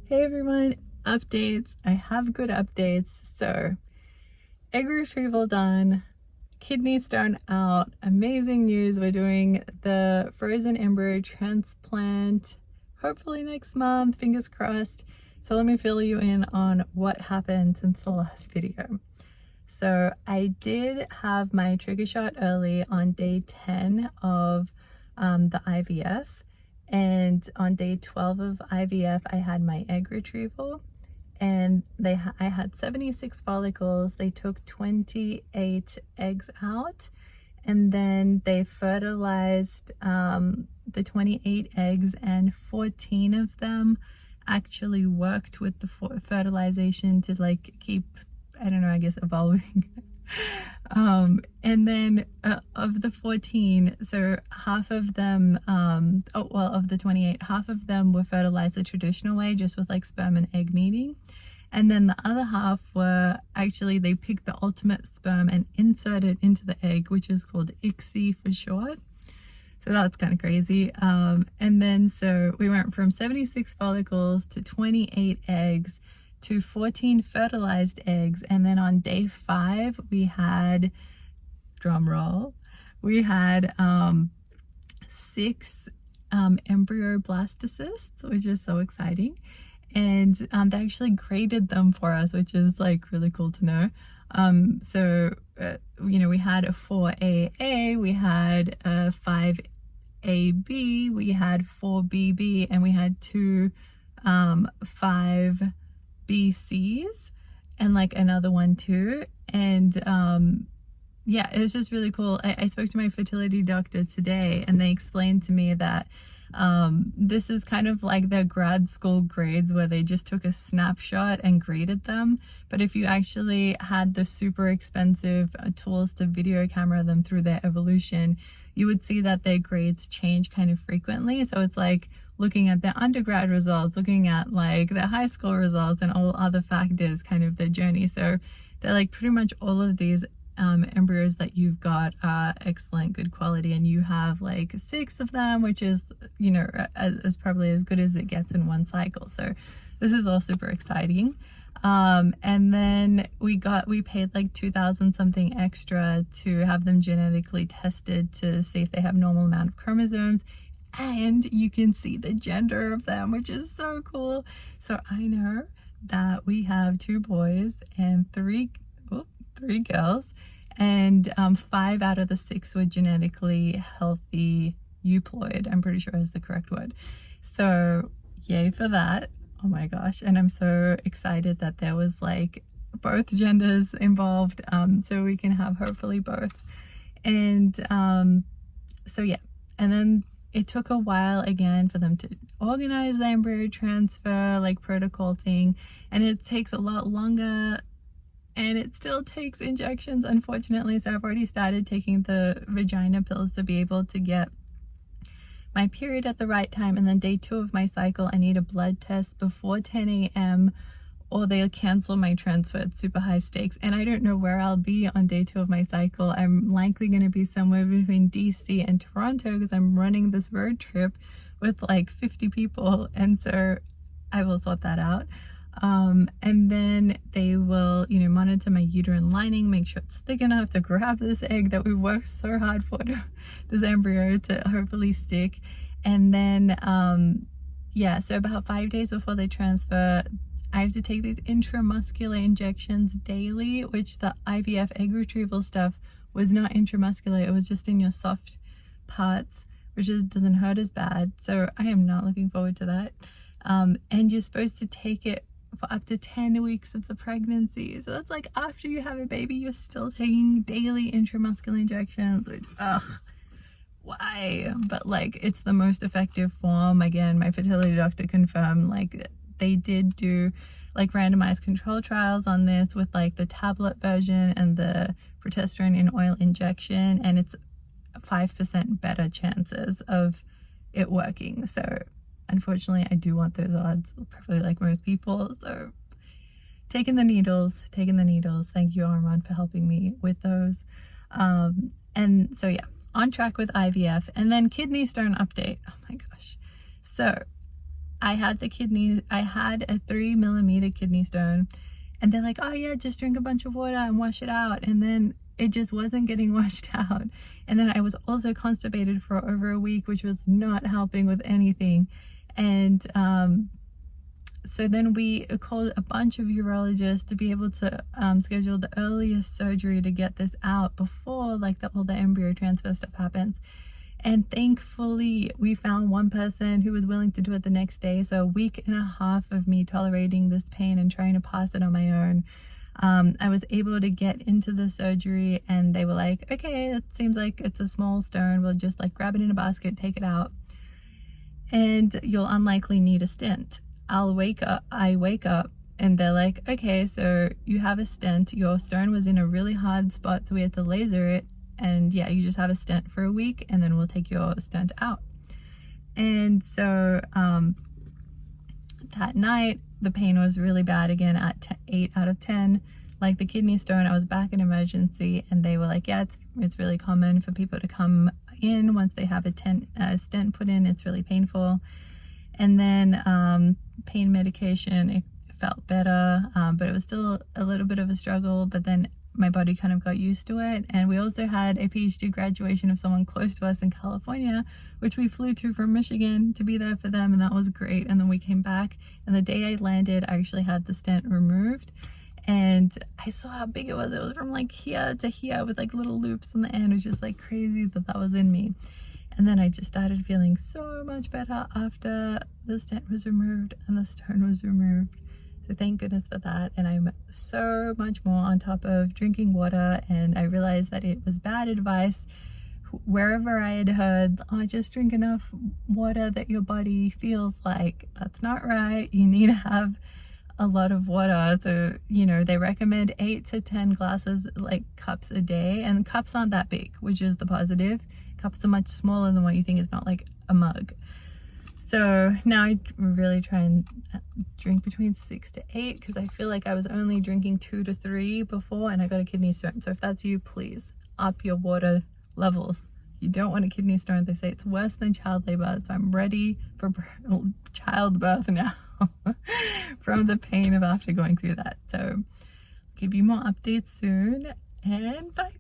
Hey everyone, updates. I have good updates. So, egg retrieval done, kidney stone out. Amazing news. We're doing the frozen embryo transplant hopefully next month, fingers crossed. So let me fill you in on what happened since the last video. So I did have my trigger shot early on day 10 of the IVF. And on day 12 of IVF, I had my egg retrieval, and I had 76 follicles. They took 28 eggs out, and then they fertilized the 28 eggs, and 14 of them actually worked with the fertilization to like keep, I don't know, I guess evolving. And then of the 14, so half of them, of the 28, half of them were fertilized the traditional way, just with like sperm and egg meeting. And then the other half were actually, they picked the ultimate sperm and inserted into the egg, which is called ICSI for short. So that's kind of crazy. And then so we went from 76 follicles to 28 eggs to 14 fertilized eggs. And then on day 5, we had, drum roll, we had 6 embryo blastocysts, which is so exciting. And they actually graded them for us, which is like really cool to know. We had a 4AA, we had a 5AB, we had 4BB, and we had 2 5BCs, and like another one too. And yeah, it was just really cool. I spoke to my fertility doctor today, and they explained to me that this is kind of like their grad school grades, where they just took a snapshot and graded them. But if you actually had the super expensive tools to video camera them through their evolution, you would see that their grades change kind of frequently. So it's like looking at their undergrad results, looking at like their high school results, and all other factors, kind of their journey. So they're like, pretty much all of these embryos that you've got are excellent, good quality, and you have like 6 of them, which is, you know, as probably as good as it gets in one cycle. So this is all super exciting. And then we paid like 2,000 something extra to have them genetically tested to see if they have normal amount of chromosomes, and you can see the gender of them, which is so cool. So I know that we have 2 boys and 3 girls, and 5 out of the 6 were genetically healthy euploid, I'm pretty sure is the correct word. So yay for that. Oh my gosh. And I'm so excited that there was like both genders involved, so we can have hopefully both. And so yeah, and then it took a while again for them to organize the embryo transfer like protocol thing, and it takes a lot longer. And it still takes injections, unfortunately. So I've already started taking the vagina pills to be able to get my period at the right time. And then day 2 of my cycle, I need a blood test before 10 a.m. or they'll cancel my transfer. It's super high stakes. And I don't know where I'll be on day 2 of my cycle. I'm likely going to be somewhere between DC and Toronto, because I'm running this road trip with like 50 people. And so I will sort that out. And then they will, you know, monitor my uterine lining, make sure it's thick enough to grab this egg that we worked so hard for, this embryo to hopefully stick. And then, yeah, so about 5 days before they transfer, I have to take these intramuscular injections daily, which the IVF egg retrieval stuff was not intramuscular. It was just in your soft parts, which doesn't hurt as bad. So I am not looking forward to that. And you're supposed to take it for up to 10 weeks of the pregnancy. So that's like after you have a baby, you're still taking daily intramuscular injections, which, why? But like, it's the most effective form. Again, my fertility doctor confirmed, like, they did do like randomized control trials on this with like the tablet version and the progesterone in oil injection, and it's 5% better chances of it working. So unfortunately, I do want those odds, probably like most people. So taking the needles. Thank you, Armand, for helping me with those. And so yeah, on track with IVF. And then kidney stone update. Oh my gosh. So I had a 3 millimeter kidney stone, and they're like, oh yeah, just drink a bunch of water and wash it out. And then it just wasn't getting washed out. And then I was also constipated for over a week, which was not helping with anything. And so then we called a bunch of urologists to be able to schedule the earliest surgery to get this out before like all the embryo transfer stuff happens. And thankfully we found one person who was willing to do it the next day. So a week and a half of me tolerating this pain and trying to pass it on my own, I was able to get into the surgery, and they were like, okay, it seems like it's a small stone, we'll just like grab it in a basket, take it out, and you'll unlikely need a stent. I wake up and they're like, okay, so you have a stent, your stone was in a really hard spot, so we had to laser it, and yeah, you just have a stent for a week and then we'll take your stent out. And so that night the pain was really bad again at 8 out of 10. Like the kidney stone, I was back in emergency, and they were like, yeah, it's really common for people to come in once they have a stent put in. It's really painful. And then pain medication, it felt better, but it was still a little bit of a struggle. But then my body kind of got used to it. And we also had a PhD graduation of someone close to us in California, which we flew to from Michigan to be there for them, and that was great. And then we came back, and the day I landed, I actually had the stent removed, and I saw how big it was. It was from like here to here with like little loops in the end. It was just like crazy that was in me. And then I just started feeling so much better after the stent was removed and the stone was removed. So thank goodness for that. And I'm so much more on top of drinking water. And I realized that it was bad advice wherever I had heard, oh, just drink enough water that your body feels like. That's not right. You need to have a lot of water. So, you know, they recommend 8 to 10 glasses, like cups a day. And cups aren't that big, which is the positive. Cups are much smaller than what you think. It's not like a mug. So now I really try and drink between 6 to 8, because I feel like I was only drinking 2 to 3 before, and I got a kidney stone. So if that's you, please up your water levels. You don't want a kidney stone. They say it's worse than child labor. So I'm ready for childbirth now from the pain of after going through that. So I'll give you more updates soon, and bye.